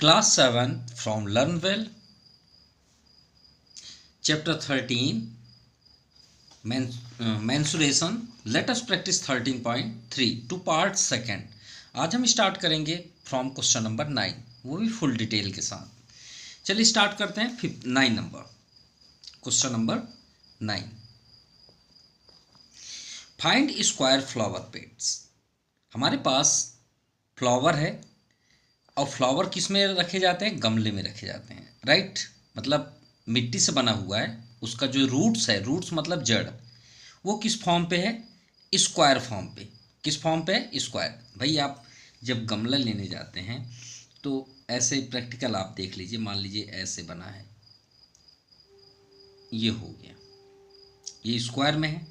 Class 7 from LearnWell, Chapter 13, Mensuration. Let us practice 13.3 to part second. आज हम start करेंगे from question number 9, वो भी फुल डिटेल के साथ. चलिए स्टार्ट करते हैं 9 number question number 9. Find square flower beds. हमारे पास फ्लावर है और फ्लावर किस में रखे जाते हैं? गमले में रखे जाते हैं, राइट. मतलब मिट्टी से बना हुआ है. उसका जो रूट्स है, रूट्स मतलब जड़, वो किस फॉर्म पे है? स्क्वायर फॉर्म पे. किस फॉर्म पे है? स्क्वायर. भाई आप जब गमला लेने जाते हैं तो ऐसे प्रैक्टिकल आप देख लीजिए. मान लीजिए ऐसे बना है, ये हो गया, ये स्क्वायर में है,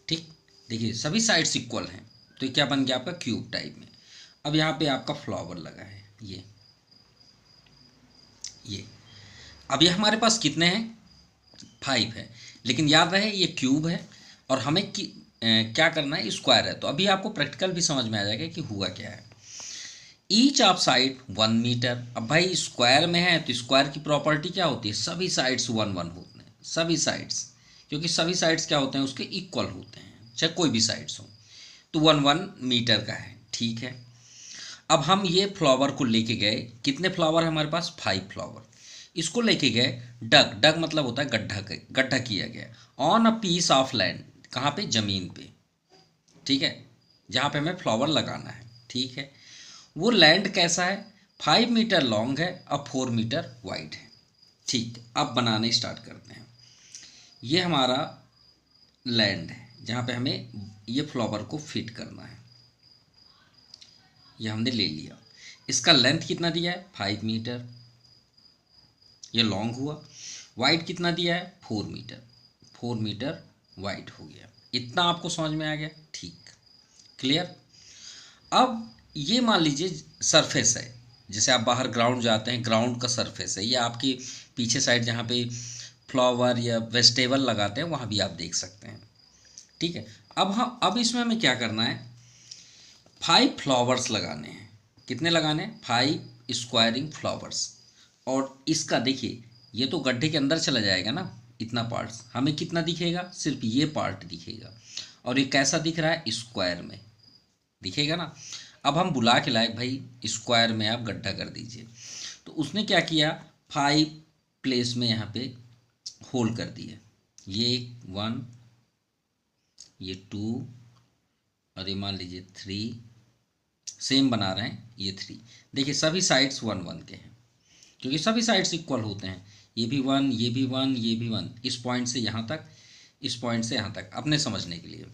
ठीक. देखिए सभी साइड्स इक्वल हैं, तो ये क्या बन गया आपका? क्यूब टाइप में. अब यहाँ पे आपका फ्लावर लगा है, ये अब ये हमारे पास कितने हैं? 5 है. लेकिन याद रहे ये क्यूब है और हमें क्या करना है? स्क्वायर है. तो अभी आपको प्रैक्टिकल भी समझ में आ जाएगा कि हुआ क्या है. Each of side 1 meter. अब भाई स्क्वायर में है तो स्क्वायर की प्रॉपर्टी क्या होती है? सभी साइड्स 1 होते हैं, सभी साइड्स, क्योंकि सभी साइड्स क्या होते हैं? उसके इक्वल होते हैं, चाहे कोई भी साइड्स हो. तो 1 मीटर का है, ठीक है. अब हम ये फ्लावर को लेके गए. कितने फ्लावर है हमारे पास? 5 फ्लावर. इसको लेके गए डग मतलब होता है गड्ढा किया गया on a piece of land. कहाँ पे? ज़मीन पे, ठीक है, जहाँ पे हमें फ्लावर लगाना है, ठीक है. वो लैंड कैसा है? 5 मीटर लॉन्ग है और 4 मीटर वाइड है, ठीक. अब बनाने स्टार्ट करते हैं. ये हमारा लैंड है जहाँ पे हमें ये फ्लावर को फिट करना है. ये हमने ले लिया. इसका लेंथ कितना दिया है? 5 मीटर. ये लॉन्ग हुआ. वाइड कितना दिया है? 4 मीटर. 4 मीटर वाइड हो गया. इतना आपको समझ में आ गया? ठीक, क्लियर. अब ये मान लीजिए सरफेस है. जैसे आप बाहर ग्राउंड जाते हैं, ग्राउंड का सरफेस है. ये आपकी पीछे साइड जहाँ पे फ्लावर या वेजिटेबल लगाते हैं वहाँ भी आप देख सकते हैं, ठीक है. अब इसमें हमें क्या करना है? 5 फ्लावर्स लगाने हैं. कितने लगाने हैं? 5 स्क्वायरिंग फ्लावर्स. और इसका देखिए, ये तो गड्ढे के अंदर चला जाएगा ना, इतना पार्ट्स. हमें कितना दिखेगा? सिर्फ ये पार्ट दिखेगा. और ये कैसा दिख रहा है? स्क्वायर में दिखेगा ना. अब हम बुला के लाए, भाई स्क्वायर में आप गड्ढा कर दीजिए. तो उसने क्या किया? 5 प्लेस में यहाँ पे होल कर दिए. ये 1, ये 2 और ये मान लीजिए 3. सेम बना रहे हैं, ये 3. देखिए सभी साइड्स 1 के हैं, क्योंकि सभी साइड्स इक्वल होते हैं. ये भी 1, ये भी 1, ये भी 1. इस पॉइंट से यहाँ तक, इस पॉइंट से यहाँ तक, अपने समझने के लिए.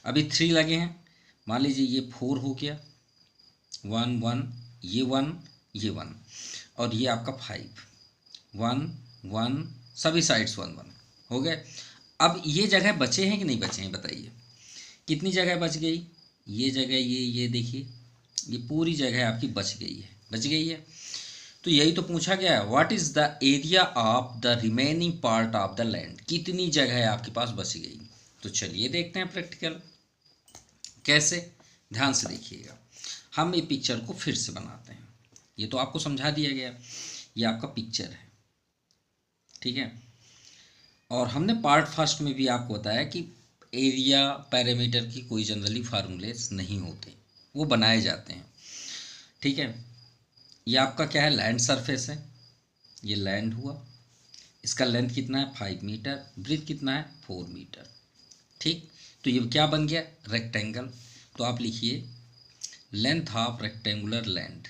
अभी 3 लगे हैं. मान लीजिए ये 4 हो गया, 1 1, ये 1, ये 1, और ये आपका 5, 1 1, सभी साइड्स 1 1 हो गए. अब ये जगह बचे हैं कि नहीं बचे हैं? बताइए कितनी जगह बच गई? ये जगह, ये देखिए, ये पूरी जगह आपकी बच गई है. तो यही तो पूछा गया है, what is the area of the remaining part of the land. कितनी जगह आपके पास बच गई? तो चलिए देखते हैं प्रैक्टिकल कैसे. ध्यान से देखिएगा. हम ये पिक्चर को फिर से बनाते हैं. ये तो आपको समझा दिया गया, ये आपका पिक्चर है, ठीक है. और हमने पार्ट फर्स्ट में भी आपको बताया कि एरिया पैरामीटर की कोई जनरली फार्मूलेस नहीं होते, वो बनाए जाते हैं, ठीक है. ये आपका क्या है? लैंड सरफेस है. ये लैंड हुआ. इसका लेंथ कितना है? 5 मीटर. ब्रीथ कितना है? 4 मीटर, ठीक. तो ये क्या बन गया? रेक्टेंगल. तो आप लिखिए length of rectangular land,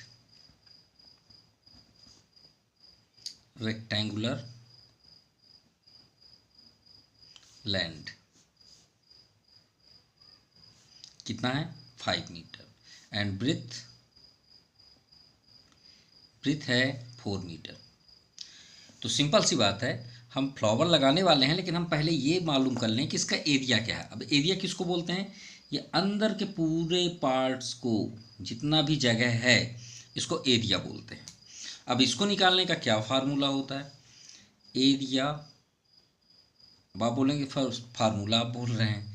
rectangular land कितना है? 5 मीटर. एंड ब्रीथ है 4 मीटर. तो सिंपल सी बात है, हम फ्लावर लगाने वाले हैं, लेकिन हम पहले ये मालूम कर लें कि इसका एरिया क्या है. अब एरिया किसको बोलते हैं? ये अंदर के पूरे पार्ट्स को, जितना भी जगह है, इसको एरिया बोलते हैं. अब इसको निकालने का क्या फार्मूला होता है? एरिया. अब आप बोलेंगे फार्मूला आप बोल रहे हैं,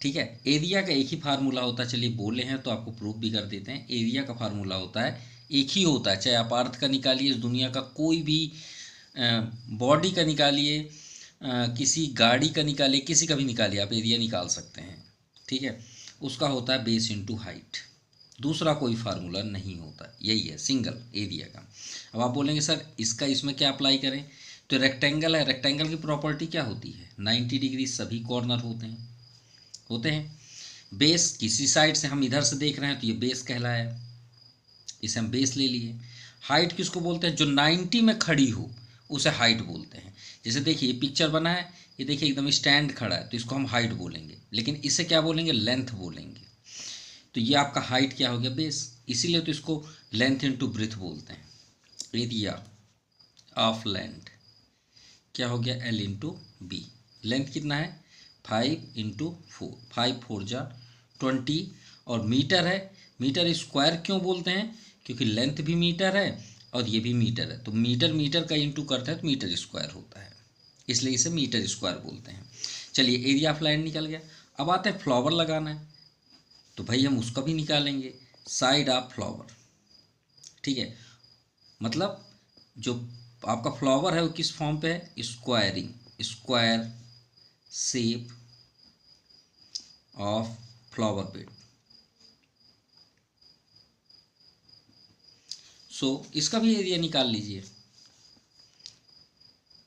ठीक है. एरिया का एक ही फार्मूला होता है. चलिए बोले हैं तो आपको प्रूफ भी कर देते हैं. एरिया का फार्मूला होता है एक ही होता है, चाहे आप अर्थ का निकालिए, इस दुनिया का कोई भी बॉडी का निकालिए, किसी गाड़ी का निकालिए, किसी का भी निकालिए, आप एरिया निकाल सकते हैं। ठीक है, उसका होता है बेस इंटू हाइट, दूसरा कोई फार्मूला नहीं होता, यही है सिंगल एरिया का। अब आप बोलेंगे सर इसका इसमें क्या अप्लाई करें, तो रेक्टेंगल है, रेक्टेंगल की प्रॉपर्टी क्या होती है, 90 डिग्री सभी कॉर्नर होते हैं। बेस किसी साइड से हम इधर से देख रहे हैं तो ये बेस कहलाया, इसे हम बेस ले लिए। हाइट किसको बोलते हैं, जो 90 में खड़ी हो उसे हाइट बोलते हैं। जैसे देखिए ये पिक्चर बना है, ये देखिए एकदम स्टैंड खड़ा है, तो इसको हम हाइट बोलेंगे, लेकिन इसे क्या बोलेंगे, लेंथ बोलेंगे। तो ये आपका हाइट क्या हो गया, बेस, इसीलिए तो इसको लेंथ इंटू ब्रेथ बोलते हैं। एरिया ऑफ लैंड क्या हो गया, एल इंटू बी। लेंथ कितना है, 5 × 4, 5 4 जा 20, और मीटर है। मीटर स्क्वायर क्यों बोलते हैं, क्योंकि लेंथ भी मीटर है और ये भी मीटर है, तो मीटर मीटर का इंटू करता है तो मीटर स्क्वायर होता है, इसलिए इसे मीटर स्क्वायर बोलते हैं। चलिए एरिया ऑफ लैंड निकल गया। अब आते हैं फ्लावर लगाना है, तो भाई हम उसका भी निकालेंगे, साइड ऑफ फ्लावर। ठीक है, मतलब जो आपका फ्लावर है वो किस फॉर्म पे है, squaring, square shape of flower bed. So इसका भी एरिया निकाल लीजिए,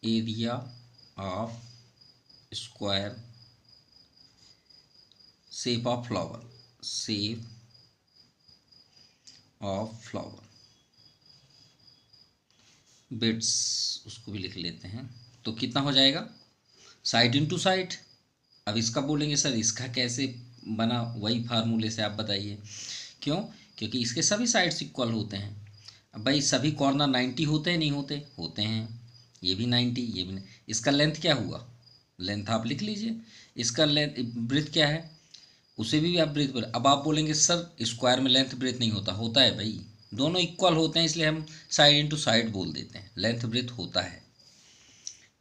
area of square shape of flower, shape of flower beds, उसको भी लिख लेते हैं। तो कितना हो जाएगा, साइड इंटू साइड। अब इसका बोलेंगे सर इसका कैसे बना, वही फार्मूले से आप बताइए। क्यों, क्योंकि इसके सभी साइड्स इक्वल होते हैं। अब भाई सभी कॉर्नर 90 होते हैं, नहीं होते हैं, ये भी 90, ये भी 90। इसका लेंथ क्या हुआ, लेंथ आप लिख लीजिए। इसका लेंथ ब्रेथ क्या है, उसे भी आप ब्रेथ पर। अब आप बोलेंगे सर स्क्वायर में लेंथ ब्रेथ नहीं होता है भाई, दोनों इक्वल होते हैं, इसलिए हम साइड इंटू साइड बोल देते हैं, लेंथ ब्रेथ होता है।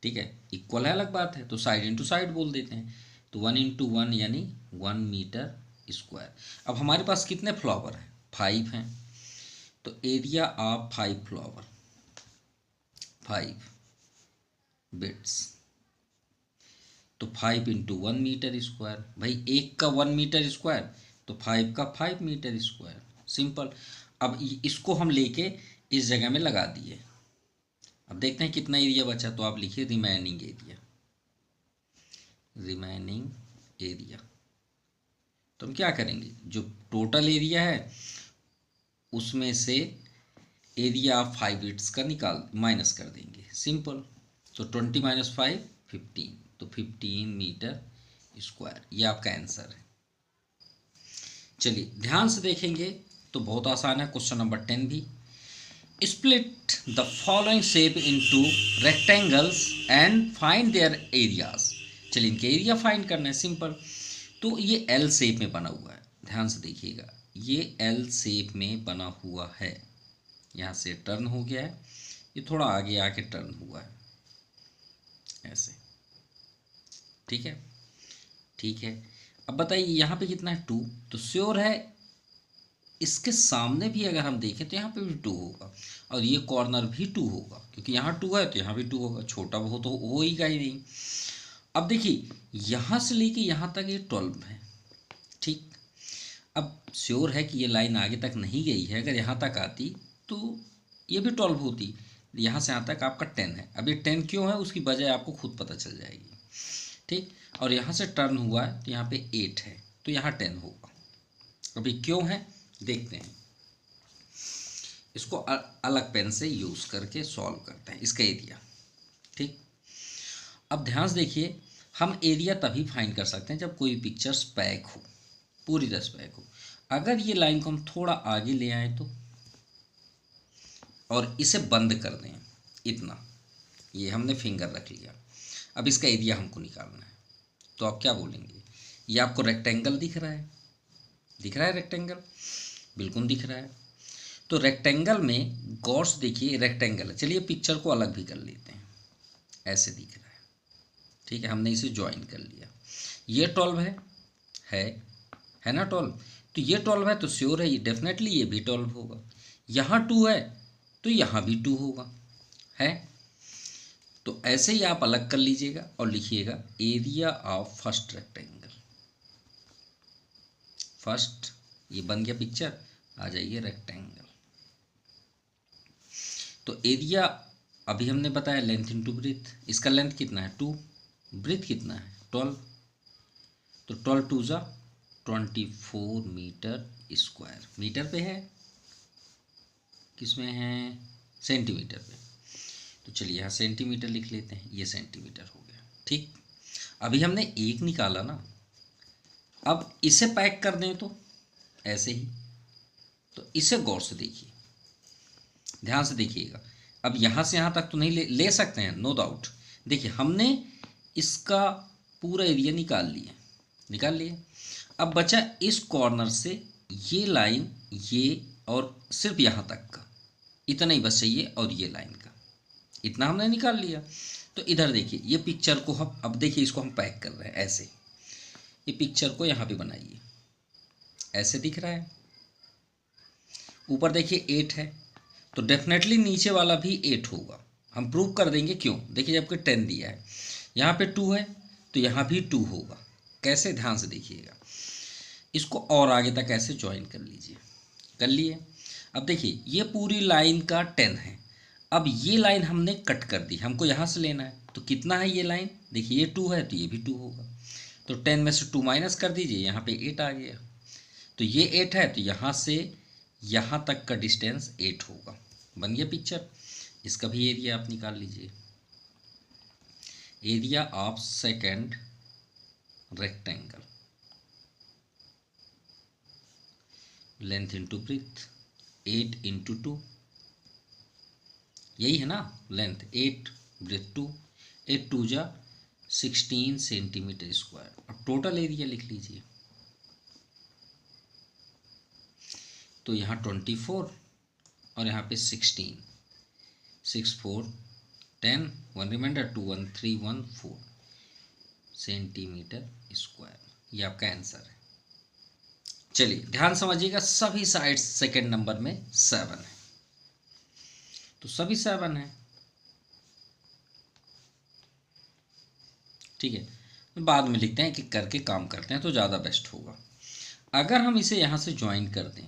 ठीक है, इक्वल है अलग बात है, तो साइड इंटू साइड बोल देते हैं। तो 1 × 1 यानी 1 मीटर स्क्वायर। अब हमारे पास कितने फ्लावर हैं, 5 हैं, तो एरिया ऑफ 5 फ्लावर, 5 बिट्स, तो 5 × 1 मीटर स्क्वायर। भाई एक का 1 मीटर स्क्वायर, तो 5 का 5 मीटर स्क्वायर, सिंपल। अब इसको हम लेके इस जगह में लगा दिए। अब देखते हैं कितना एरिया बचा, तो आप लिखिए रिमेनिंग एरिया, रिमेनिंग एरिया। तो हम क्या करेंगे, जो टोटल एरिया है उसमें से एरिया ऑफ 5 बिट्स का माइनस कर देंगे, सिंपल। तो 20 - 5 15, तो 15 मीटर स्क्वायर, ये आपका आंसर है। चलिए ध्यान से देखेंगे तो बहुत आसान है। क्वेश्चन नंबर 10 भी, split the following shape into rectangles and find there areas. चलिए इनके एरिया फाइंड करना है, सिंपल। तो ये एल शेप में बना हुआ है, ध्यान से देखिएगा, ये एल शेप में बना हुआ है, यहाँ से टर्न हो गया है, ये थोड़ा आगे आके टर्न हुआ है ऐसे। ठीक है, ठीक है। अब बताइए यहाँ पे कितना है, 2, तो श्योर है इसके सामने भी अगर हम देखें तो यहाँ पे भी 2 होगा, और ये कॉर्नर भी 2 होगा, क्योंकि यहाँ 2 है तो यहाँ भी 2 होगा, छोटा बहुत तो होगा ही नहीं। अब देखिए यहाँ से लेके यहाँ तक ये 12 है, ठीक। अब श्योर है कि ये लाइन आगे तक नहीं गई है, अगर यहाँ तक आती तो ये भी 12 होती, यहाँ से यहाँ तक आपका 10 है। अब ये 10 क्यों है उसकी वजह आपको खुद पता चल जाएगी, ठीक। और यहाँ से टर्न हुआ है तो यहाँ पे 8 है, तो यहाँ 10 होगा। अभी क्यों है देखते हैं, इसको अलग पेन से यूज़ करके सॉल्व करते हैं इसका एरिया, ठीक। अब ध्यान से देखिए, हम एरिया तभी फाइंड कर सकते हैं जब कोई पिक्चर्स पैक हो, पूरी तरह पैक हो। अगर ये लाइन को हम थोड़ा आगे ले आए तो, और इसे बंद कर दें इतना, ये हमने फिंगर रख लिया। अब इसका एरिया हमको निकालना है, तो आप क्या बोलेंगे, ये आपको रेक्टेंगल दिख रहा है, दिख रहा है रेक्टेंगल, बिल्कुल दिख रहा है। तो रेक्टेंगल में गौर से देखिए, रेक्टेंगल है, चलिए पिक्चर को अलग भी कर लेते हैं, ऐसे दिख रहा है, ठीक है। हमने इसे ज्वाइन कर लिया, ये 12 है ना 12, तो ये 12 है तो श्योर है ये डेफिनेटली ये भी 12 होगा। यहाँ 2 है तो यहाँ भी 2 होगा, है। तो ऐसे ही आप अलग कर लीजिएगा और लिखिएगा area of first rectangle. First, ये बन गया पिक्चर, आ जाइए रेक्टेंगल। तो एरिया अभी हमने बताया लेंथ इंटू ब्रीथ, इसका लेंथ कितना है 2, ब्रीथ कितना है 12, तो 12 2 जा 24 मीटर स्क्वायर। मीटर पे है, किसमें है, सेंटीमीटर पे। तो चलिए यहाँ सेंटीमीटर लिख लेते हैं, ये सेंटीमीटर हो गया, ठीक। अभी हमने एक निकाला ना, अब इसे पैक कर दें तो ऐसे ही, तो इसे गौर से देखिए, ध्यान से देखिएगा। अब यहाँ से यहाँ तक तो नहीं ले सकते हैं, नो डाउट। देखिए हमने इसका पूरा एरिया निकाल लिए। अब बचा इस कॉर्नर से ये लाइन, ये और सिर्फ यहाँ तक का, इतना ही बस चाहिए, और ये लाइन का इतना हमने निकाल लिया। तो इधर देखिए ये पिक्चर को हम, अब देखिए इसको हम पैक कर रहे हैं ऐसे, ये पिक्चर को यहाँ पे बनाइए, ऐसे दिख रहा है। ऊपर देखिए 8 है, तो डेफिनेटली नीचे वाला भी 8 होगा, हम प्रूव कर देंगे। क्यों, देखिए जबकि 10 दिया है, यहाँ पे 2 है तो यहाँ भी 2 होगा। कैसे, ध्यान से देखिएगा। इसको और आगे तक ऐसे ज्वाइन कर लीजिए, कर लिए। अब देखिए ये पूरी लाइन का 10 है, अब ये लाइन हमने कट कर दी, हमको यहाँ से लेना है, तो कितना है ये लाइन, देखिए ये 2 है तो ये भी 2 होगा, तो 10 में से 2 माइनस कर दीजिए, यहाँ पे 8 आ गया। तो ये 8 है तो यहाँ से यहाँ तक का डिस्टेंस 8 होगा, बन गया पिक्चर। इसका भी एरिया आप निकाल लीजिए, area of second rectangle, length into breadth, 8 into 2, यही है ना लेंथ, 8 ब्रीथ 2, 8 2 जा 16 सेंटीमीटर स्क्वायर। अब टोटल एरिया लिख लीजिए, तो यहाँ 24 और यहाँ पे 16, 6 4 10, 1 रिमाइंडर 2 1 3 1 4 सेंटीमीटर स्क्वायर, ये आपका आंसर है। चलिए ध्यान समझिएगा, सभी साइड्स सेकेंड नंबर में 7 है, तो सभी 7 है, ठीक है। बाद में लिखते हैं कि करके काम करते हैं तो ज़्यादा बेस्ट होगा। अगर हम इसे यहाँ से ज्वाइन कर दें,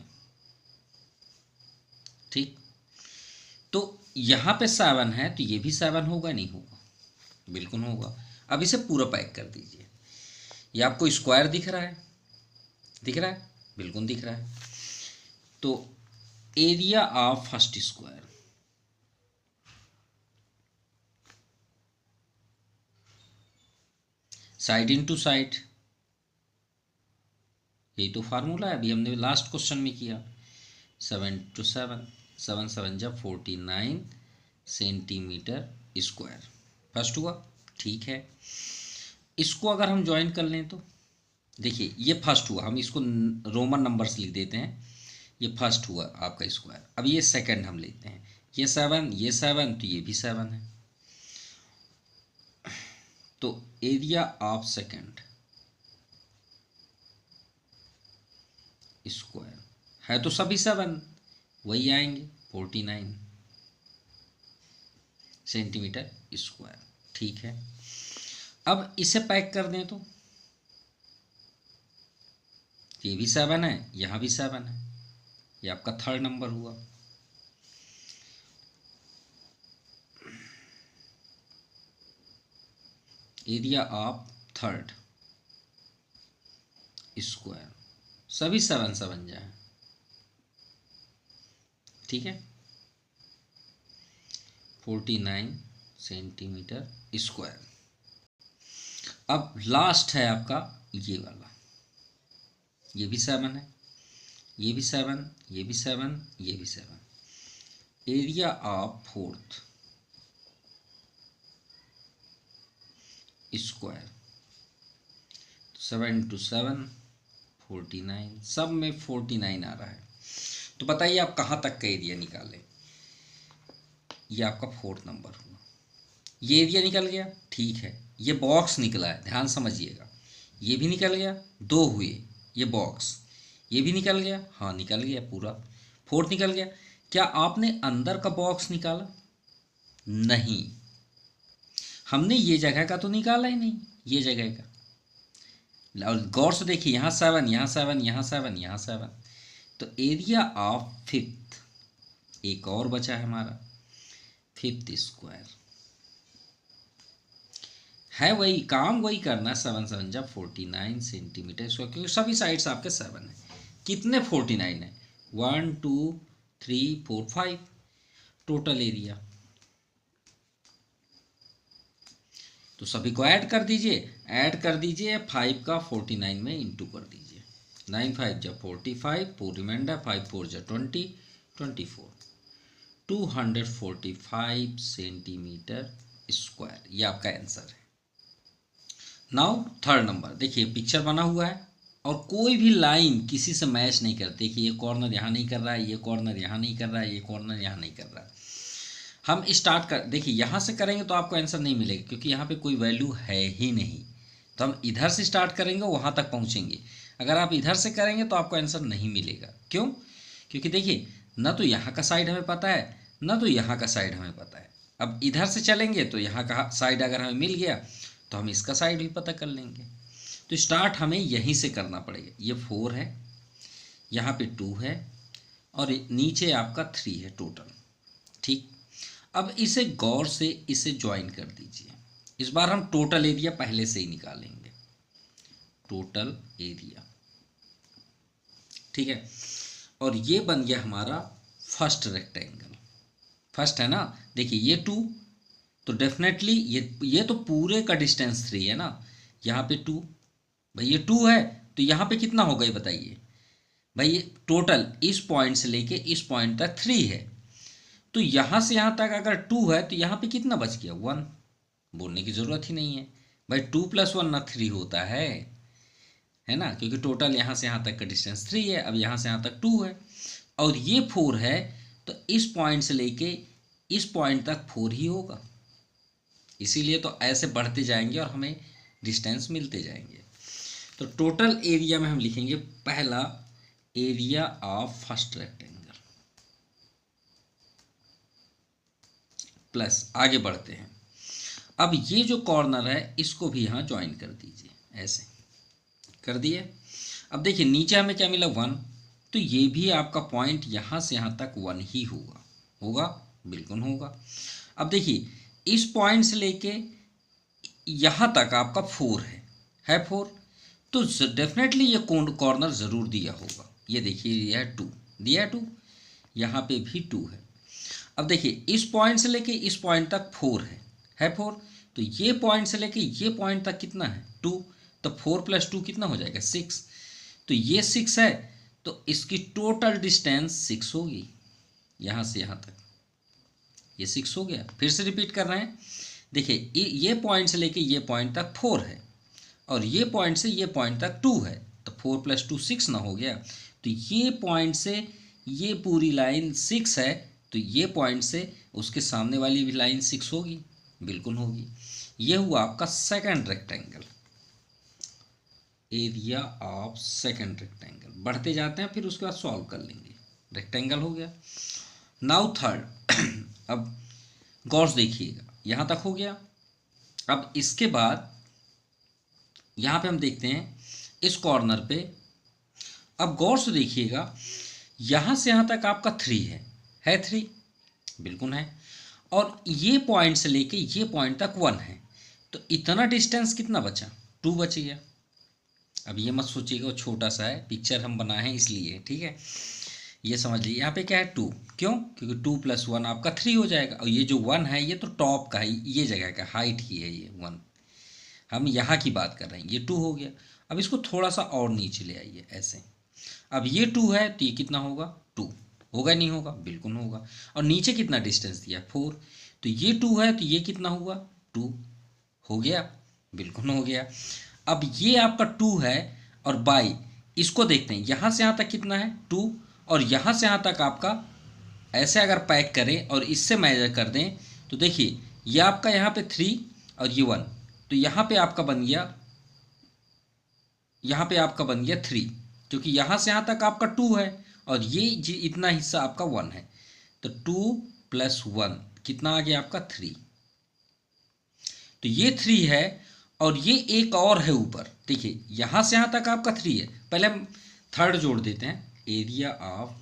ठीक, तो यहाँ पे 7 है तो ये भी 7 होगा, नहीं होगा, बिल्कुल होगा। अब इसे पूरा पैक कर दीजिए, ये आपको स्क्वायर दिख रहा है, दिख रहा है, बिल्कुल दिख रहा है। तो area of first square, side into side, यही तो फार्मूला है, अभी हमने लास्ट क्वेश्चन में किया। 7 to 7, 7 7 जा 49 सेंटीमीटर स्क्वायर, फर्स्ट हुआ, ठीक है। इसको अगर हम ज्वाइन कर लें तो देखिए ये फर्स्ट हुआ, हम इसको रोमन नंबर से लिख देते हैं, ये फर्स्ट हुआ आपका स्क्वायर। अब ये सेकंड हम लेते हैं, ये 7 ये 7 तो ये भी 7 है, तो एरिया ऑफ सेकंड स्क्वायर है तो सभी 7 वही आएंगे, 49 सेंटीमीटर स्क्वायर, ठीक है। अब इसे पैक कर दें तो ये भी 7 है, यहाँ भी 7 है, ये आपका थर्ड नंबर हुआ। एरिया ऑफ थर्ड स्क्वायर, सभी 7 7 जाए, ठीक है, 49 सेंटीमीटर स्क्वायर। अब लास्ट है आपका ये वाला, ये भी 7 है, ये भी 7, ये भी 7, ये भी 7। Area of fourth square, 7 into 7 49, सब में 49 आ रहा है। तो बताइए आप कहाँ तक का एरिया निकालें, ये आपका फोर्थ नंबर हुआ, ये एरिया निकल गया, ठीक है। ये बॉक्स निकला है, ध्यान समझिएगा, ये भी निकल गया, 2 हुए, ये बॉक्स, ये भी निकल गया, हाँ निकल गया पूरा, फोर्थ निकल गया। क्या आपने अंदर का बॉक्स निकाला? नहीं, हमने ये जगह का तो निकाला ही नहीं, ये जगह का। और गौर से देखिए, यहाँ 7, यहाँ 7, यहाँ 7, यहाँ 7, तो एरिया ऑफ फिफ्थ एक और बचा है हमारा, फिफ्थ स्क्वायर है, वही काम वही करना। 7 7 जा 49 सेंटीमीटर स्क्वायर, क्योंकि सभी साइड्स आपके 7 है। कितने 49 है? 1 2 3 4 5 टोटल एरिया। तो सभी को ऐड कर दीजिए, 5 का 49 में इंटू कर दीजिए। 9 5 जा 45, 4 रिमाइंडर, 5 4 जा 20, 24, 245 सेंटीमीटर स्क्वायर, ये आपका आंसर है। नाउ थर्ड नंबर, देखिए पिक्चर बना हुआ है और कोई भी लाइन किसी से मैच नहीं करती कि ये कॉर्नर यहाँ नहीं कर रहा है, ये कॉर्नर यहाँ नहीं कर रहा है, ये कॉर्नर यहाँ नहीं कर रहा है। हम स्टार्ट कर, देखिए यहाँ से करेंगे तो आपको आंसर नहीं मिलेगा, क्योंकि यहाँ पे कोई वैल्यू है ही नहीं। तो हम इधर से स्टार्ट करेंगे, वहाँ तक पहुँचेंगे। अगर आप इधर से करेंगे तो आपको आंसर नहीं मिलेगा। क्यों? क्योंकि देखिए, ना तो यहाँ का साइड हमें पता है, ना तो यहाँ का साइड हमें पता है। अब इधर से चलेंगे तो यहाँ का साइड अगर हमें मिल गया तो हम इसका साइड भी पता कर लेंगे। तो स्टार्ट हमें यहीं से करना पड़ेगा। ये 4 है, यहाँ पे 2 है और नीचे आपका 3 है टोटल। ठीक, अब इसे गौर से इसे ज्वाइन कर दीजिए। इस बार हम टोटल एरिया पहले से ही निकालेंगे, टोटल एरिया। ठीक है, और ये बन गया हमारा फर्स्ट रेक्टेंगल। फर्स्ट है ना, देखिए ये 2, तो डेफिनेटली ये तो पूरे का डिस्टेंस 3 है ना। यहाँ पे 2, भाई ये 2 है तो यहाँ पे कितना होगा ये बताइए भाई। ये टोटल इस पॉइंट से लेके इस पॉइंट तक 3 है, तो यहाँ से यहाँ तक अगर 2 है तो यहाँ पे कितना बच गया? 1। बोलने की ज़रूरत ही नहीं है भाई, 2 + 1 ना 3 होता है ना, क्योंकि टोटल यहाँ से यहाँ तक का डिस्टेंस 3 है। अब यहाँ से यहाँ तक 2 है और ये 4 है, तो इस पॉइंट से लेके इस पॉइंट तक 4 ही होगा। इसीलिए तो ऐसे बढ़ते जाएंगे और हमें डिस्टेंस मिलते जाएंगे। तो टोटल एरिया में हम लिखेंगे पहला area of first rectangle plus, आगे बढ़ते हैं। अब ये जो कॉर्नर है इसको भी यहाँ ज्वाइन कर दीजिए, ऐसे कर दिए। अब देखिए नीचे हमें क्या मिला? 1, तो ये भी आपका पॉइंट यहाँ से यहाँ तक 1 ही होगा। होगा, बिल्कुल होगा। अब देखिए इस पॉइंट से लेके यहाँ तक आपका 4 है 4, तो डेफिनेटली ये कॉर्नर ज़रूर दिया होगा। ये देखिए ये है 2, दिया है 2, यहाँ पे भी 2 है। अब देखिए इस पॉइंट से लेके इस पॉइंट तक 4 है 4, तो ये पॉइंट से लेके ये पॉइंट तक कितना है? 2, तो 4 + 2 कितना हो जाएगा? 6। तो ये 6 है, तो इसकी टोटल डिस्टेंस 6 होगी, यहाँ से यहाँ तक ये 6 हो गया। फिर से रिपीट कर रहे हैं, देखिए ये पॉइंट से लेके ये पॉइंट तक 4 है और ये पॉइंट से ये पॉइंट तक 2 है, तो 4 + 2 6 ना हो गया। तो ये पॉइंट से ये पूरी लाइन 6 है, तो ये पॉइंट से उसके सामने वाली भी लाइन 6 होगी, बिल्कुल होगी। ये हुआ आपका second rectangle, area of second rectangle. बढ़ते जाते हैं, फिर उसके बाद सॉल्व कर लेंगे। रेक्टेंगल हो गया। Now third. अब गौर से देखिएगा, यहाँ तक हो गया। अब इसके बाद यहाँ पे हम देखते हैं इस कॉर्नर पे। अब गौर से देखिएगा, यहाँ से यहाँ तक आपका 3 है 3, बिल्कुल है। और ये पॉइंट से लेके ये पॉइंट तक 1 है, तो इतना डिस्टेंस कितना बचा? 2 बच गया। अब ये मत सोचिएगा वो छोटा सा है, पिक्चर हम बनाए हैं इसलिए, ठीक है। ये समझ लीजिए यहाँ पे क्या है? 2। क्यों? क्योंकि 2 + 1 आपका 3 हो जाएगा। और ये जो 1 है ये तो टॉप का है, ये जगह का हाइट ही है, ये 1 हम यहाँ की बात कर रहे हैं। ये 2 हो गया। अब इसको थोड़ा सा और नीचे ले आइए, ऐसे। अब ये 2 है तो ये कितना होगा? 2 होगा, नहीं होगा? बिल्कुल होगा। और नीचे कितना डिस्टेंस दिया? 4, तो ये 2 है तो ये कितना हुआ? 2 हो गया, बिल्कुल हो गया। अब ये आपका 2 है और बाई इसको देखते हैं, यहाँ से यहाँ तक कितना है? 2, और यहाँ से यहाँ तक आपका ऐसे अगर पैक करें और इससे मेजर कर दें तो देखिए ये आपका यहाँ पे 3 और ये 1, तो यहाँ पे आपका बन गया, यहाँ पे आपका बन गया 3, क्योंकि यहाँ से यहाँ तक आपका 2 है और ये इतना हिस्सा आपका 1 है। तो 2 + 1 कितना आ गया आपका 3। तो ये 3 है और ये एक और है ऊपर। देखिए यहाँ से यहाँ तक आपका 3 है। पहले हम थर्ड जोड़ देते हैं, एरिया ऑफ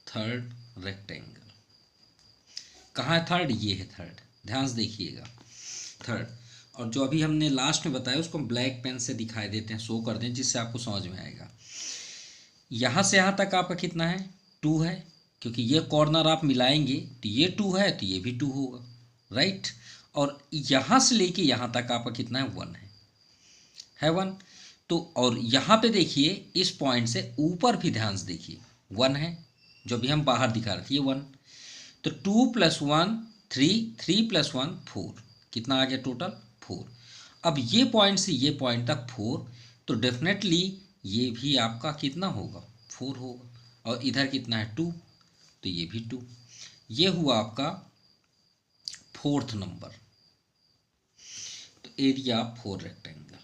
थर्ड रेक्टेंगल। कहाँ है थर्ड? ये है थर्ड, ध्यान से देखिएगा थर्ड। और जो अभी हमने लास्ट में बताया उसको हम ब्लैक पेन से दिखाई देते हैं, शो कर दें, जिससे आपको समझ में आएगा। यहाँ से यहाँ तक आपका कितना है? 2 है, क्योंकि ये कॉर्नर आप मिलाएंगे तो ये 2 है तो ये भी 2 होगा, राइट। और यहाँ से लेके यहाँ तक आपका कितना है? 1 है 1। तो और यहाँ पे देखिए इस पॉइंट से ऊपर भी ध्यान से देखिए 1 है, जो भी हम बाहर दिखा रहे थे ये 1। तो 2 + 1 3, 3 + 1 4, कितना आ गया टोटल? 4। अब ये पॉइंट से ये पॉइंट तक 4, तो डेफिनेटली ये भी आपका कितना होगा? 4 होगा। और इधर कितना है? 2, तो ये भी 2। ये हुआ आपका 4th नंबर। तो एरिया 4 रेक्टेंगल।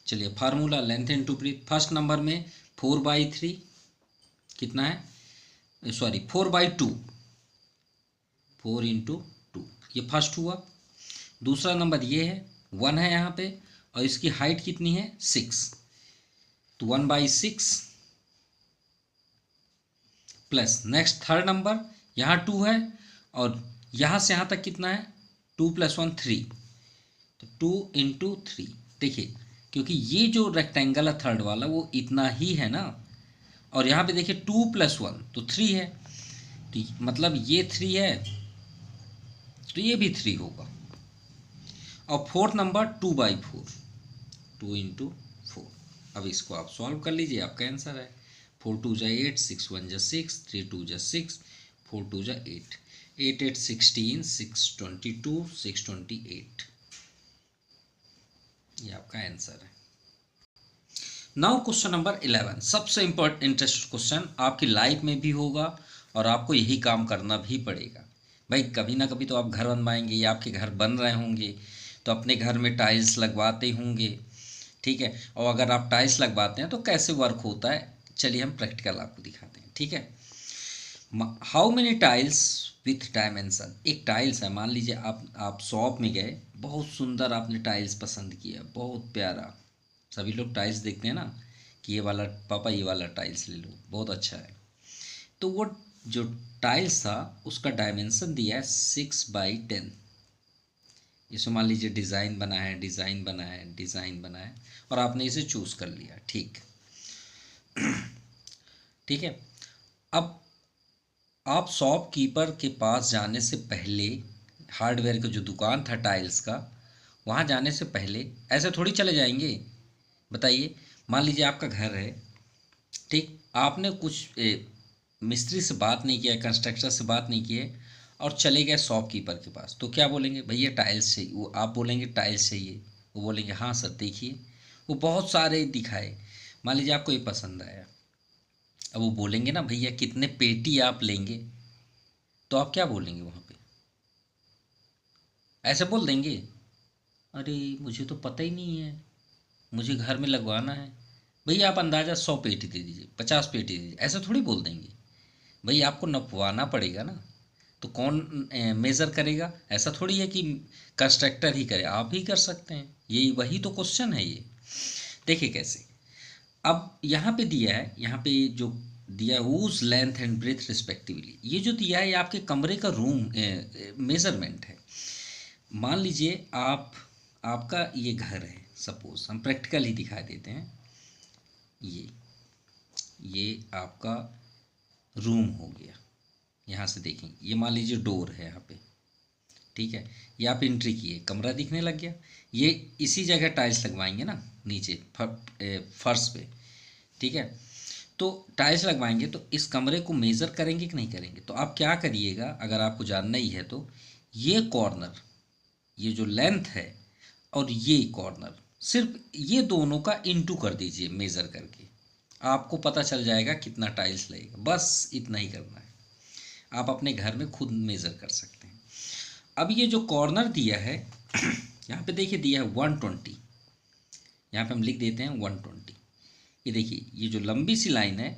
चलिए formula length into breadth. First number में 4/3 कितना है? सॉरी 4/2, 4 × 2, ये फर्स्ट हुआ। दूसरा नंबर ये है 1 है यहाँ पे, और इसकी हाइट कितनी है? 6, तो 1/6 प्लस नेक्स्ट थर्ड नंबर यहाँ 2 है, और यहाँ से यहाँ तक कितना है? 2 + 1 3, तो 2 × 3। देखिए क्योंकि ये जो रेक्टेंगल है थर्ड वाला वो इतना ही है ना, और यहाँ पे देखिए 2 + 1 तो 3 है, तो मतलब ये 3 है तो ये भी 3 होगा। और फोर्थ नंबर 2/4, 2 × 4। अब इसको आप सॉल्व कर लीजिए, आपका आंसर है 4 × 2 = 8, 6 × 1 = 6, 3 × 2 = 6, 4 × 2 = 8, 8 × 8 = 16, 6 × 22, 6 × 28। ये आपका आंसर है। नाउ क्वेश्चन नंबर 11, सबसे इंटरेस्टिंग क्वेश्चन आपकी लाइफ में भी होगा और आपको यही काम करना भी पड़ेगा। भाई कभी ना कभी तो आप घर बनवाएंगे या आपके घर बन रहे होंगे, तो अपने घर में टाइल्स लगवाते होंगे, ठीक है। और अगर आप टाइल्स लगवाते हैं तो कैसे वर्क होता है, चलिए हम प्रैक्टिकल आपको दिखाते हैं, ठीक है। How many tiles with dimension. एक टाइल्स है, मान लीजिए आप शॉप में गए, बहुत सुंदर आपने टाइल्स पसंद किया, बहुत प्यारा। सभी लोग टाइल्स देखते हैं ना कि ये वाला पापा ये वाला टाइल्स ले लो, बहुत अच्छा है। तो वो जो टाइल्स था उसका डायमेंशन दिया है 6/10। इसमें मान लीजिए डिज़ाइन बना है, डिज़ाइन बना है, डिज़ाइन बना है, और आपने इसे चूज़ कर लिया, ठीक ठीक है। अब आप शॉपकीपर के पास जाने से पहले, हार्डवेयर का जो दुकान था टाइल्स का, वहाँ जाने से पहले ऐसे थोड़ी चले जाएंगे। बताइए, मान लीजिए आपका घर है, ठीक, आपने कुछ मिस्त्री से बात नहीं किया, कंस्ट्रक्टर से बात नहीं किए, और चले गए शॉपकीपर के पास, तो क्या बोलेंगे? भैया टाइल्स चाहिए। वो आप बोलेंगे टाइल्स चाहिए, वो बोलेंगे हाँ सर देखिए, वो बहुत सारे दिखाए, मान लीजिए आपको ये पसंद आया। अब वो बोलेंगे ना भैया कितने पेटी आप लेंगे, तो आप क्या बोलेंगे वहाँ पे? ऐसे बोल देंगे, अरे मुझे तो पता ही नहीं है, मुझे घर में लगवाना है। भैया आप अंदाज़ा 100 पेटी दे दीजिए, 50 पेटी दे दीजिए, ऐसा थोड़ी बोल देंगे। भई आपको नपवाना पड़ेगा ना, तो कौन मेज़र करेगा? ऐसा थोड़ी है कि कंस्ट्रक्टर ही करे, आप ही कर सकते हैं। यही वही तो क्वेश्चन है ये। देखिए कैसे, अब यहाँ पे दिया है, यहाँ पे जो दिया है whose length and breadth respectively, ये जो दिया है ये आपके कमरे का रूम मेज़रमेंट है। मान लीजिए आपका ये घर है, सपोज हम प्रैक्टिकल ही दिखा देते हैं। ये आपका रूम हो गया, यहाँ से देखेंगे, ये मान लीजिए डोर है यहाँ पे, ठीक है। ये आप एंट्री किए, कमरा दिखने लग गया। ये इसी जगह टाइल्स लगवाएंगे ना, नीचे फर्श पे, ठीक है। तो टाइल्स लगवाएंगे तो इस कमरे को मेज़र करेंगे कि नहीं करेंगे? तो आप क्या करिएगा, अगर आपको जानना ही है तो ये कॉर्नर, ये जो लेंथ है और ये कॉर्नर, सिर्फ ये दोनों का इंटू कर दीजिए मेज़र करके, आपको पता चल जाएगा कितना टाइल्स लगेगा। बस इतना ही करना है, आप अपने घर में खुद मेज़र कर सकते हैं। अब ये जो कॉर्नर दिया है यहाँ पे देखिए दिया है 120, यहाँ पे हम लिख देते हैं 120। ये देखिए, ये जो लंबी सी लाइन है,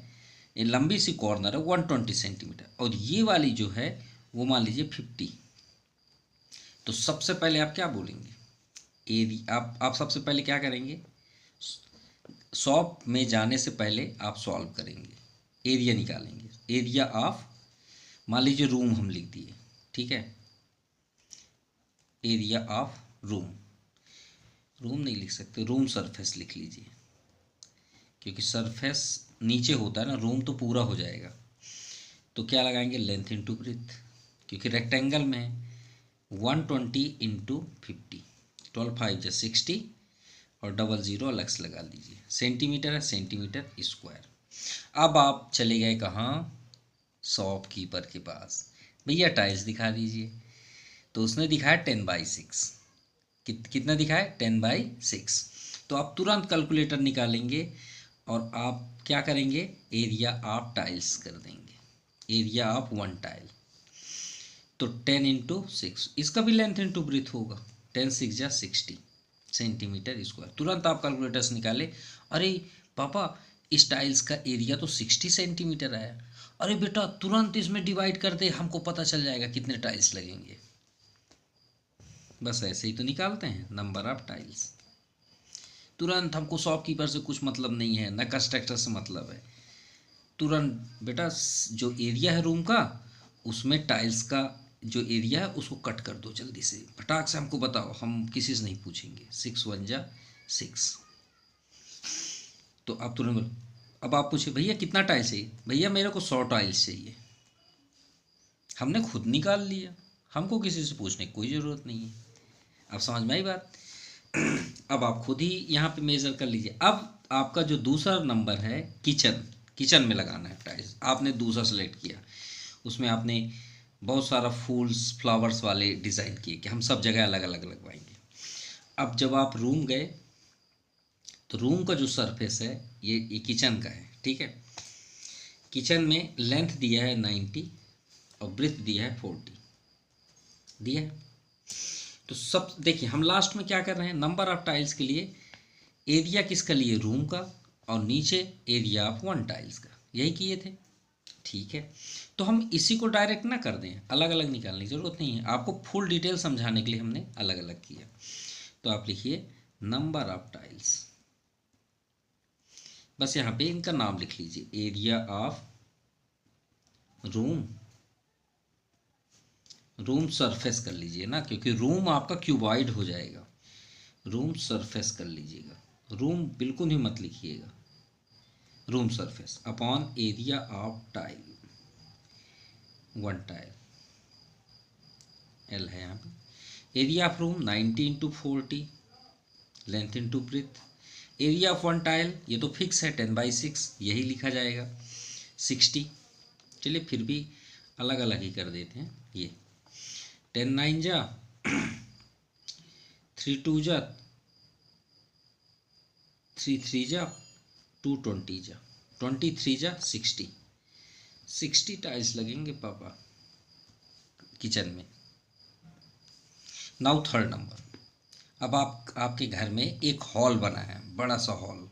ये लंबी सी कॉर्नर है 120 सेंटीमीटर, और ये वाली जो है वो मान लीजिए 50। तो सबसे पहले आप क्या बोलेंगे, एरिया आप सबसे पहले क्या करेंगे, शॉप में जाने से पहले आप सॉल्व करेंगे, एरिया निकालेंगे। एरिया ऑफ, मान लीजिए रूम हम लिख दिए, ठीक है, एरिया ऑफ रूम, रूम नहीं लिख सकते, रूम सरफेस लिख लीजिए, क्योंकि सरफेस नीचे होता है ना, रूम तो पूरा हो जाएगा। तो क्या लगाएंगे, लेंथ इंटू ब्रेथ, क्योंकि रेक्टेंगल में है, 120 इंटू 50, 12 5 जा 60, और 00 अलग से लगा लीजिए। सेंटीमीटर है, सेंटीमीटर स्क्वायर। अब आप चले गए कहाँ, शॉपकीपर के पास, भैया टाइल्स दिखा दीजिए। तो उसने दिखाया 10/6, कितना दिखाया, 10/6। तो आप तुरंत कैलकुलेटर निकालेंगे और आप क्या करेंगे, एरिया ऑफ टाइल्स कर देंगे, एरिया ऑफ 1 टाइल। तो 10 इंटू 6, इसका भी लेंथ इंटू ब्रेथ होगा, 10 6 जा 60 सेंटीमीटर स्क्वायर। तुरंत आप कैलकुलेटर से निकाले, अरे पापा इस टाइल्स का एरिया तो 60 सेंटीमीटर आया, अरे बेटा तुरंत इसमें डिवाइड कर दे, हमको पता चल जाएगा कितने टाइल्स लगेंगे। बस ऐसे ही तो निकालते हैं नंबर ऑफ टाइल्स। तुरंत, हमको शॉपकीपर से कुछ मतलब नहीं है, न कंस्ट्रक्टर से मतलब है। तुरंत बेटा जो एरिया है रूम का, उसमें टाइल्स का जो एरिया है उसको कट कर दो जल्दी से, फटाक से हमको बताओ, हम किसी से नहीं पूछेंगे। 6 1 जा 6। तो आप तुरंत, अब आप पूछे भैया कितना टाइल्स चाहिए, भैया मेरे को 100 टाइल्स चाहिए। हमने खुद निकाल लिया, हमको किसी से पूछने की कोई ज़रूरत नहीं है। अब समझ में आई बात। अब आप खुद ही यहाँ पे मेज़र कर लीजिए। अब आपका जो दूसरा नंबर है, किचन में लगाना है टाइल्स, आपने दूसरा सेलेक्ट किया, उसमें आपने बहुत सारा फूल्स फ्लावर्स वाले डिज़ाइन किए कि हम सब जगह अलग अलग लगवाएंगे। अब जब आप रूम गए, तो रूम का जो सरफेस है ये किचन का है, ठीक है। किचन में लेंथ दिया है 90 और ब्रेथ दिया है 40 दिया है। तो सब देखिए, हम लास्ट में क्या कर रहे हैं, नंबर ऑफ टाइल्स के लिए एरिया किसका लिए, रूम का, और नीचे एरिया ऑफ 1 टाइल्स का, यही किए थे, ठीक है। तो हम इसी को डायरेक्ट ना कर दें, अलग अलग निकालने की ज़रूरत नहीं है, आपको फुल डिटेल समझाने के लिए हमने अलग अलग किया। तो आप लिखिए नंबर ऑफ टाइल्स, बस यहाँ पे इनका नाम लिख लीजिए, एरिया ऑफ रूम सरफेस कर लीजिए ना, क्योंकि रूम आपका क्यूबॉइड हो जाएगा, रूम सरफेस कर लीजिएगा, रूम बिल्कुल ही मत लिखिएगा, room surface upon area of tile, 1 tile, L है यहाँ पे। Area of room 90 into 40, length into breadth. Area of 1 tile ये तो फिक्स है, 10/6, यही लिखा जाएगा, 60। चलिए फिर भी अलग अलग ही कर देते हैं, ये 10 9 जा 3 2 जा 3 3 जा 2 20 जा 23 जा 60 टाइल्स लगेंगे पापा किचन में। नाउ थर्ड नंबर, अब आपके घर में एक हॉल बना है, बड़ा सा हॉल,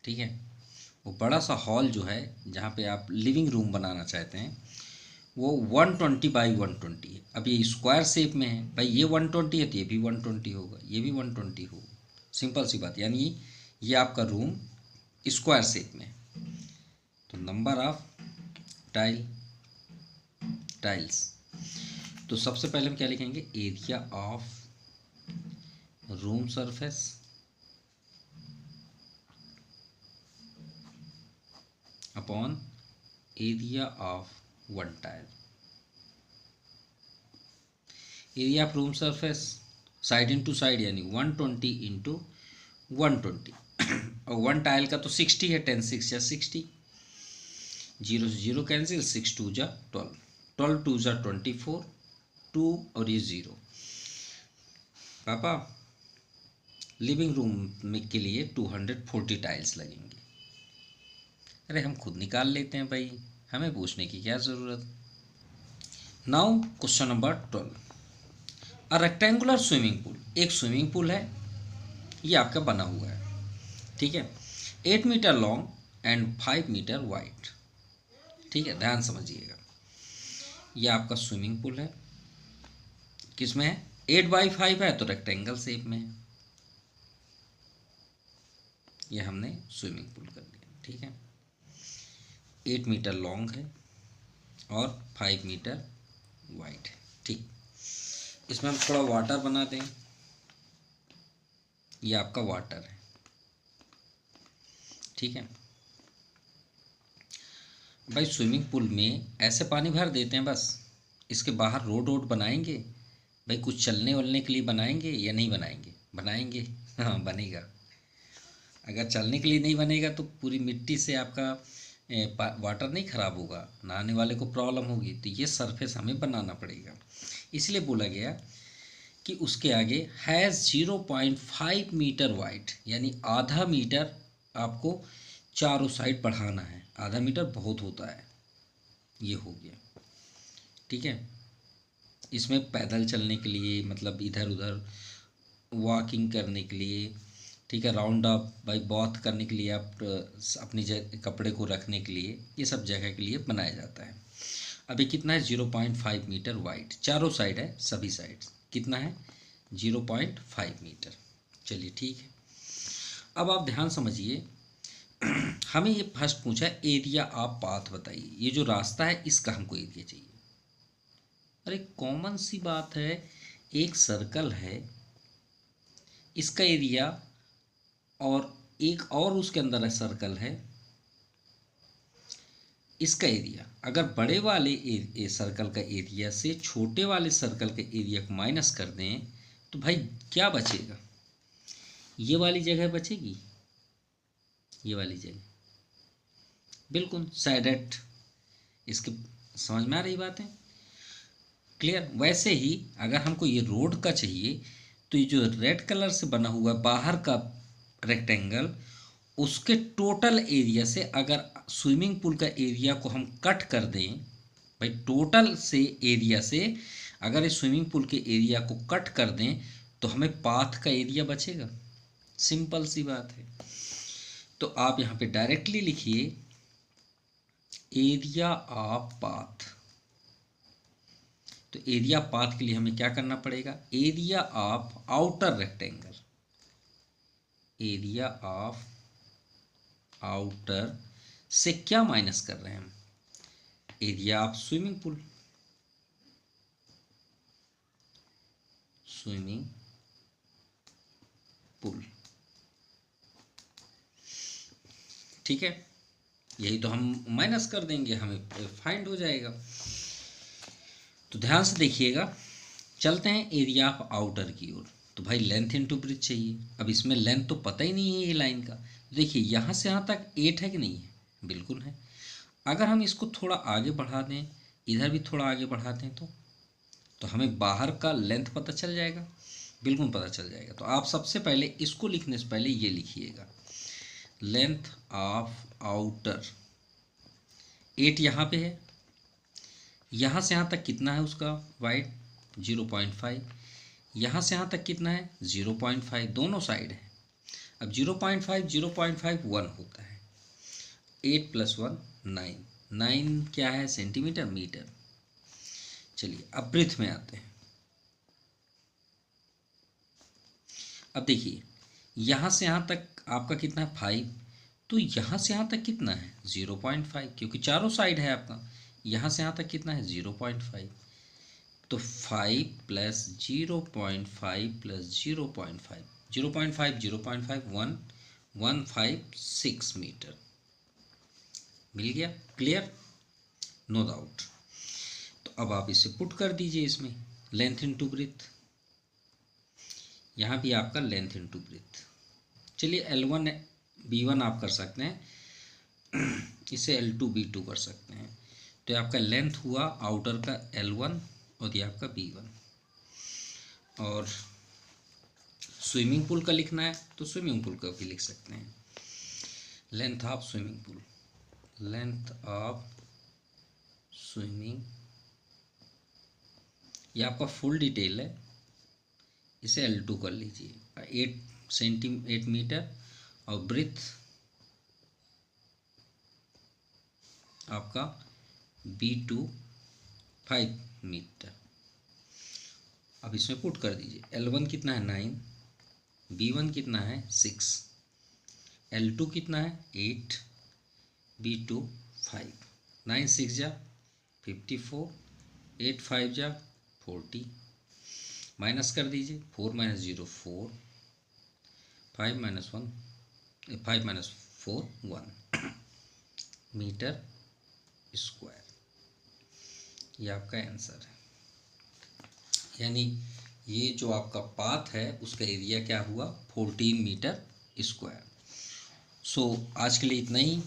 ठीक है। वो बड़ा सा हॉल जो है, जहाँ पे आप लिविंग रूम बनाना चाहते हैं, वो 120/120 है। अब ये स्क्वायर शेप में है, भाई ये 120 है तो ये भी 120 होगा, ये भी 120 होगा, सिंपल सी बात। यानी ये आपका रूम स्क्वायर शेप में है। तो नंबर ऑफ टाइल्स, तो सबसे पहले हम क्या लिखेंगे, area of room surface upon area of 1 tile. Area of room surface side into side, यानी 120 इंटू 120 और 1 टाइल का तो 60 है, 10 6 जा 60, 0 से 0 कैंसिल, 6 2 जा 12, 12 2 जा 24, 2 और ये 0। पापा लिविंग रूम में के लिए 240 टाइल्स लगेंगे। अरे हम खुद निकाल लेते हैं भाई, हमें पूछने की क्या ज़रूरत। Now question number 12, a rectangular swimming pool, एक स्विमिंग पूल है, ये आपका बना हुआ है, ठीक है। 8 meter long and 5 meter wide. ठीक है, ध्यान समझिएगा। ये आपका स्विमिंग पूल है, किसमें है? 8x5 है तो रेक्टेंगल शेप में है। ये हमने स्विमिंग पूल कर दिया। ठीक है, 8 मीटर लॉन्ग है और 5 मीटर वाइड है। ठीक, इसमें हम थोड़ा वाटर बना दें। ये आपका वाटर है। ठीक है भाई, स्विमिंग पूल में ऐसे पानी भर देते हैं बस, इसके बाहर रोड वोड बनाएंगे भाई, कुछ चलने वलने के लिए बनाएंगे या नहीं बनाएंगे? बनाएंगे, हाँ बनेगा। अगर चलने के लिए नहीं बनेगा तो पूरी मिट्टी से आपका वाटर नहीं खराब होगा, नहाने वाले को प्रॉब्लम होगी। तो ये सरफेस हमें बनाना पड़ेगा, इसलिए बोला गया कि उसके आगे हैज़ 0.5 मीटर वाइड, यानी आधा मीटर आपको चारों साइड बढ़ाना है। आधा मीटर बहुत होता है, ये हो गया। ठीक है, इसमें पैदल चलने के लिए, मतलब इधर उधर वॉकिंग करने के लिए, ठीक है, राउंड अप भाई बॉथ करने के लिए, आप अपनी कपड़े को रखने के लिए, ये सब जगह के लिए बनाया जाता है। अभी कितना है? 0.5 मीटर वाइड, चारों साइड है, सभी साइड कितना है? 0.5 मीटर। चलिए ठीक है, अब आप ध्यान समझिए। हमें ये फर्स्ट पूछा एरिया ऑफ पाथ बताइए। ये जो रास्ता है इसका हमको एरिया चाहिए। अरे कॉमन सी बात है, एक सर्कल है, इसका एरिया, और एक और उसके अंदर है सर्कल है, इसका एरिया। अगर बड़े वाले सर्कल का एरिया से छोटे वाले सर्कल के एरिया को माइनस कर दें तो भाई क्या बचेगा? ये वाली जगह बचेगी, ये वाली जगह बिल्कुल साइडेड। इसके समझ में आ रही बात है? क्लियर। वैसे ही अगर हमको ये रोड का चाहिए तो ये जो रेड कलर से बना हुआ बाहर का रेक्टेंगल, उसके टोटल एरिया से अगर स्विमिंग पूल का एरिया को हम कट कर दें भाई, टोटल से एरिया से अगर इस स्विमिंग पूल के एरिया को कट कर दें तो हमें पाथ का एरिया बचेगा। सिंपल सी बात है। तो आप यहाँ पे डायरेक्टली लिखिए एरिया ऑफ पाथ। तो एरिया पाथ के लिए हमें क्या करना पड़ेगा? Area of outer rectangle, area of outer से क्या माइनस कर रहे हैं हम? Area of swimming pool, swimming pool. ठीक है, यही तो हम माइनस कर देंगे, हमें फाइंड हो जाएगा। तो ध्यान से देखिएगा, चलते हैं एरिया ऑफ आउटर की ओर। तो भाई लेंथ इनटू ब्रिथ चाहिए। अब इसमें लेंथ तो पता ही नहीं है ये लाइन का। देखिए यहाँ से यहाँ तक 8 है कि नहीं है? बिल्कुल है। अगर हम इसको थोड़ा आगे बढ़ा दें, इधर भी थोड़ा आगे बढ़ा दें तो हमें बाहर का लेंथ पता चल जाएगा। बिल्कुल पता चल जाएगा। तो आप सबसे पहले इसको लिखने से पहले ये लिखिएगा, लेंथ ऑफ आउटर 8 यहाँ पे है, यहाँ से यहाँ तक कितना है उसका वाइड? 0.5। यहाँ से यहाँ तक कितना है? 0.5। दोनों साइड है। अब 0.5 0.5 1 होता है। 8 + 1 9। 9 क्या है? Centimeter, meter. चलिए अब ब्रीथ में आते हैं। अब देखिए यहाँ से यहाँ तक आपका कितना है? 5। तो यहाँ से यहाँ तक कितना है? 0.5, क्योंकि चारों साइड है आपका। यहाँ से यहाँ तक कितना है? 0.5। तो 5 + 0.5 + 0.5, 0.5 0.5 1 156 मीटर मिल गया। क्लियर? No doubt. तो अब आप इसे पुट कर दीजिए इसमें, लेंथ इनटू ब्रीथ। यहाँ भी आपका लेंथ इनटू ब्रीथ। चलिए L1 B1 आप कर सकते हैं, इसे L2 B2 कर सकते हैं। तो आपका लेंथ हुआ आउटर का L1 और ये आपका B1। और स्विमिंग पूल का लिखना है तो स्विमिंग पूल का भी लिख सकते हैं, length of swimming pool, length of swimming. ये आपका फुल डिटेल है, इसे L2 कर लीजिए। 8 मीटर और ब्रीथ आपका B2 5 मीटर। अब इसमें पुट कर दीजिए। L1 कितना है 9, B1 कितना है 6, L2 कितना है 8, B2 5। 9 6 जा 54, 8 5 जा 40, माइनस कर दीजिए। 4 minus 0 4, 5 minus 1 5 minus 4 1 meter square. ये आपका आंसर है। यानी ये जो आपका पाथ है उसका एरिया क्या हुआ 14 मीटर स्क्वायर। सो आज के लिए इतना ही।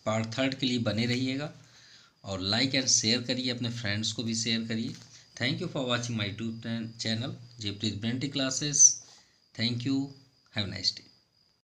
पार्ट 3 के लिए बने रहिएगा और लाइक एंड शेयर करिए, अपने फ्रेंड्स को भी शेयर करिए। Thank you for watching my YouTube channel Jaypreet ब्रेंटी classes. Thank you, have nice day.